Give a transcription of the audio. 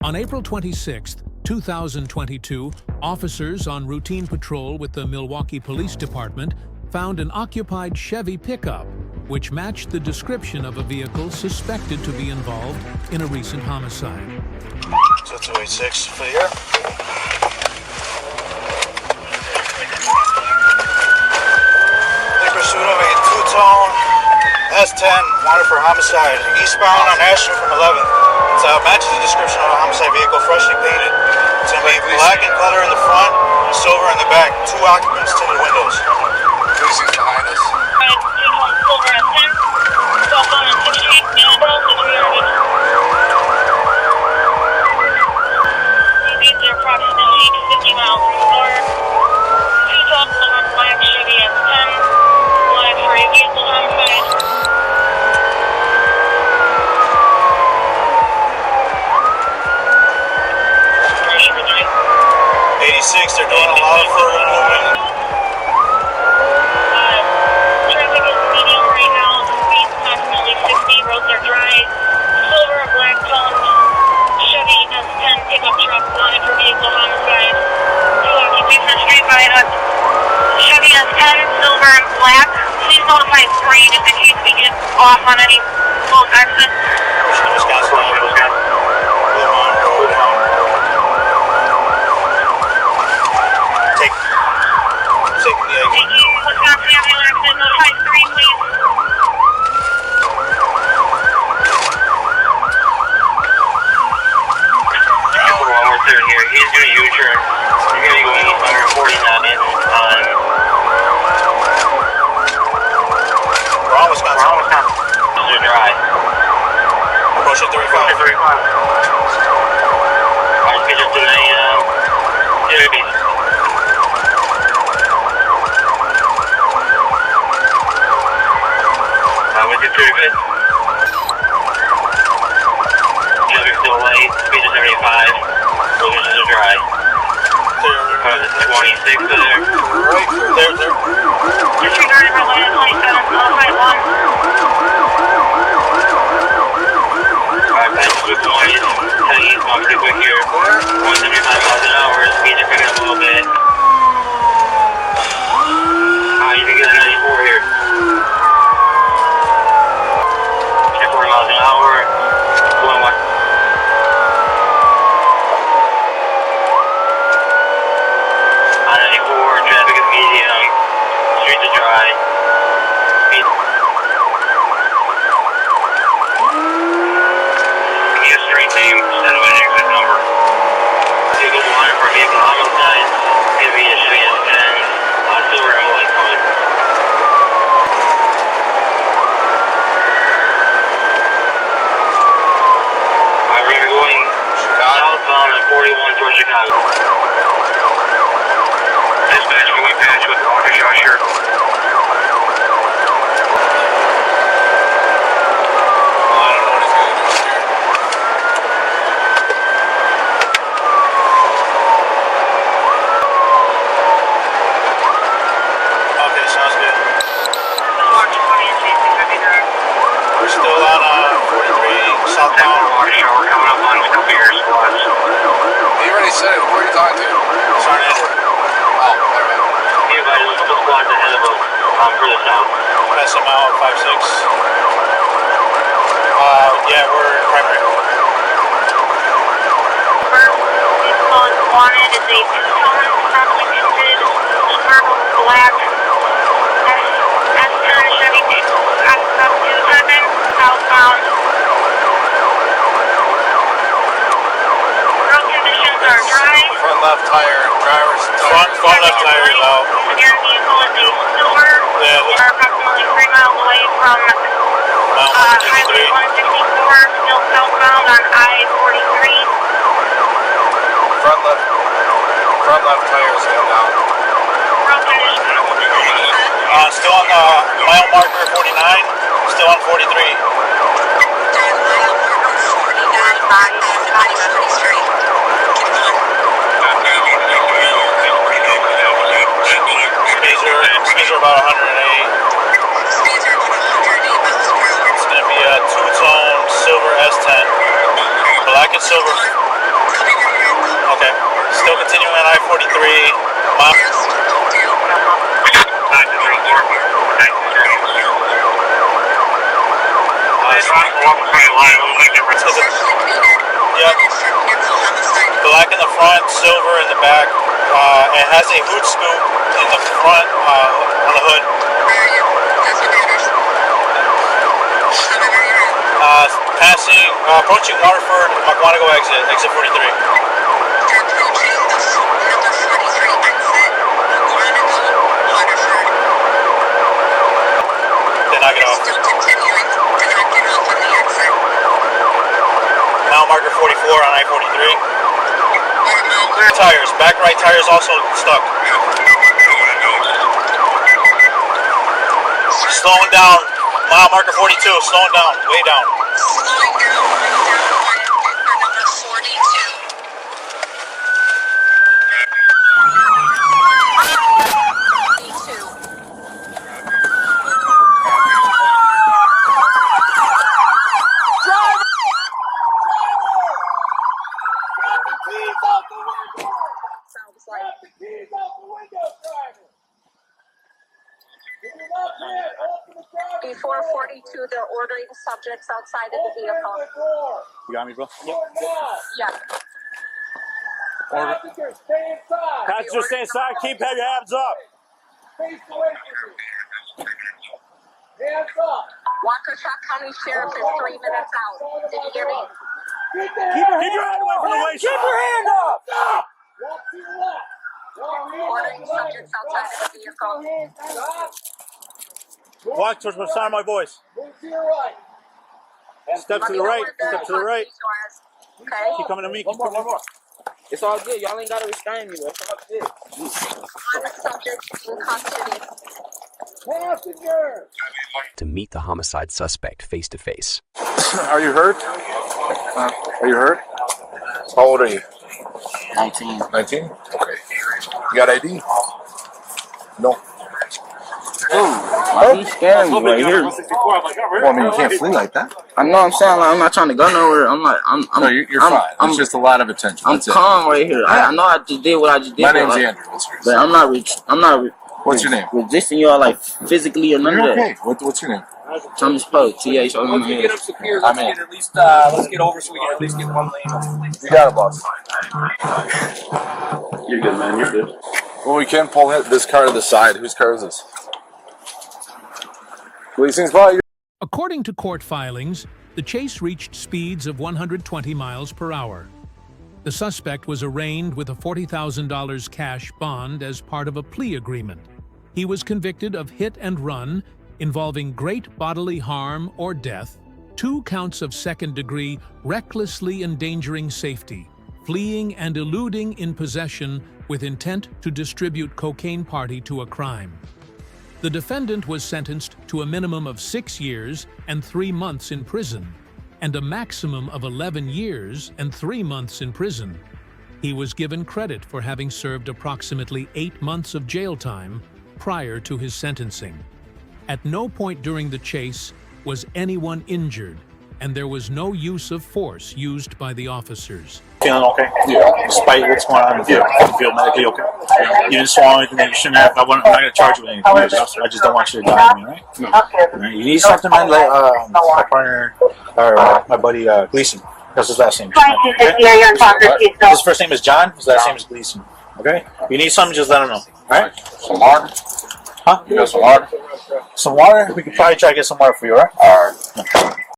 On April 26, 2022, officers on routine patrol with the Milwaukee Police Department found an occupied Chevy pickup, which matched the description of a vehicle suspected to be involved in a recent homicide. So 286 for the year. In pursuit of a two-tone S10 wanted for homicide, eastbound on Ashland from 11th. It matches the description of a homicide vehicle, freshly painted. It's going to be black in color in the front, silver in the back. 2 occupants, tinted windows. Police behind us. Silver S10, cell phone on 6th Street, Annabelle, which we are with. EVs are approximately 50 miles per hour. 2 top silver black Chevy S10, wanted for a vehicle homicide. 86, they're doing a lot of further movement. Traffic is medium right now. Speed approximately 60. Roads are dry. Silver black tone Chevy S10 pickup truck wanted for vehicle homicide. 2 occupants are street by us. Chevy S10 silver and black. Please notify 3 just in case we get off on any close exit. Wisconsin ambulance, notify 3, please. We're here. He's doing a U-turn. He's going to be going east 149 on... We're on Wisconsin. This is dry. Approach at 35. I just just doing a... JB. Pretty good. Traffic's still late, speed is 75, roads are dry. Cars at 26 to there. Right there. Disregarded for lane 27, notify 1. 5 passes with noise, heading east, walk pretty quick here. 175 miles an hour, speeds are picking up a little bit. You can get a 94 here. 40 miles an hour, going west. On 94, traffic is medium, streets are dry. Speed. Need a street name instead of an exit number. Vehicle wanted for vehicle homicide. Give me a Chevy S10 on silver and white color. Southbound on 41 towards Chicago. Dispatch, can we patch with Waukesha here? I don't know what he's going to do here. Okay, sounds good. We're still on 43 southbound. Waukesha, we're coming up on a couple of your squads. He already said it. Who are you talking to? Sergeant Edward. Oh, never mind. He invited a couple squads ahead of us for the south. Pass him out, 5-6. Yeah, we're primary. Vehicle is wanted is a two-tone, freshly tinted, silver, black, S10 Chevy pickup 27, southbound. Road conditions are dry. Front left tire, driver's Front left tire is out. Again, vehicle is a silver. Yeah, We are approximately 3 miles away from Highway 164, still southbound on I-43. Front left tire is going down. Road conditions. Still on mile marker 49. Still on 43. Mile marker 49, on 43. Speeds are about 108. Speeds are about 108 miles per hour. It's going to be a two-tone silver S10. Black and silver. Yep. Black in the front, silver in the back. It has a hood scoop in the front on the hood. Passing, approaching Waterford, Maguanago exit 43. Did not get off. Mile marker 44 on I-43. Tires, back right tires also stuck. Slowing down, mile marker 42, slowing down, way down. Before 42, they're ordering subjects outside of the vehicle. You got me, bro? Yep. Yeah. Passengers stay inside, keep your hands up. Waukesha County Sheriff is 3 minutes out. Did you hear me? Keep your hand away from the waist. Keep your hand up! Stop! Ordering subjects outside of the vehicle. Walk towards the sound of my voice. Step to the right, step to the right. Okay. Keep coming to me, keep coming to me. It's all good. Y'all ain't gotta restrain me, bro. It's all good. On the subject in custody. To meet the homicide suspect face to face. Are you hurt? Are you hurt? How old are you? 19. 19? Okay. You got ID? No. Why you scaring me right here? Well, I mean, you can't flee like that. I know I'm saying, like, I'm not trying to go nowhere. I'm like, I'm No, you're fine. It's just a lot of attention. I'm That's it. calm right here. I know I just did what I just did. My name's like, Andrew. What's yours? But I'm not What's your name? resisting y'all, like, physically or none You're of that. okay. What's your name? Thomas Pope, TH. Once we get up secure, I'm let's in. get at least let's get over so we can at least get one lane. You got it, boss. You're good, man. You're good. Well, we can pull this car to the side. Whose car is this? Policing spot. According to court filings, the chase reached speeds of 120 miles per hour. The suspect was arraigned with a $40,000 cash bond as part of a plea agreement. He was convicted of hit and run involving great bodily harm or death, 2 counts of second-degree recklessly endangering safety, fleeing and eluding in possession with intent to distribute cocaine party to a crime. The defendant was sentenced to a minimum of 6 years and 3 months in prison, and a maximum of 11 years and 3 months in prison. He was given credit for having served approximately 8 months of jail time prior to his sentencing. At no point during the chase was anyone injured, and there was no use of force used by the officers. Feeling okay? Yeah. Despite what's going on, you feel medically okay? You didn't swallow anything that you shouldn't have. I'm not going to charge you with anything. I just don't want you to die on me, right? No. Right? You need something, man, like my partner, or my buddy Gleason. That's his last name. Okay? His first name is John, his last name is Gleason. Okay? If you need something, just let him know. Alright? Some water? Huh? You got some water? Some water? We could probably try to get some water for you, alright? Alright.